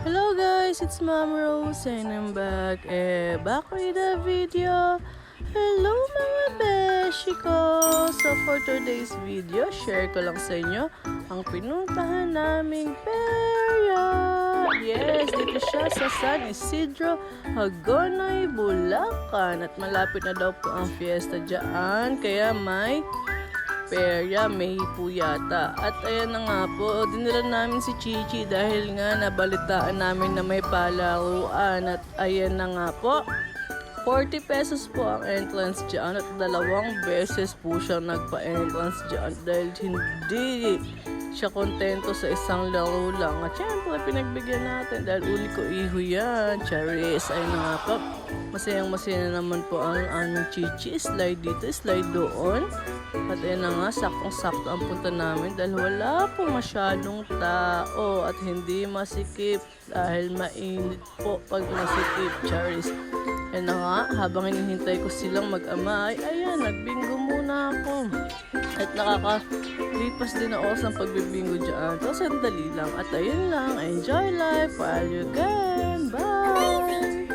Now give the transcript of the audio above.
Hello guys, it's Mom Rose and I'm back with a video. Hello mga beshi ko! So for today's video, share ko lang sa inyo ang pinuntahan naming perya. Yes, dito siya sa San Isidro, Hagonoy, Bulacan. At malapit na daw po ang fiesta dyan, kaya may perya, may hipo yata. At ayan na nga po, dinala namin si Chichi dahil nga nabalitaan namin na may palaruan. At ayan na nga po, 40 pesos po ang entrance dyan at 2 beses po siya nagpa-entrance dyan dahil hindi siya kontento sa isang laro lang. At syempre, pinagbigyan natin dahil uli ko iho yan. Charis, ayun na nga po. Masayang-masaya na naman po ang aming Chichi. Slide dito, slide doon. At ayun na nga, saktong-sakto ang punta namin dahil wala po masyadong tao at hindi masikip dahil mainit po pag masikip. Charis. Yan na nga, habang hinihintay ko silang mag-ama, ayan, nagbingo muna ako. At nakakalipas din na oras ng pagbibingo dyan. So, sandali lang. At ayun lang, enjoy life while you can. Bye!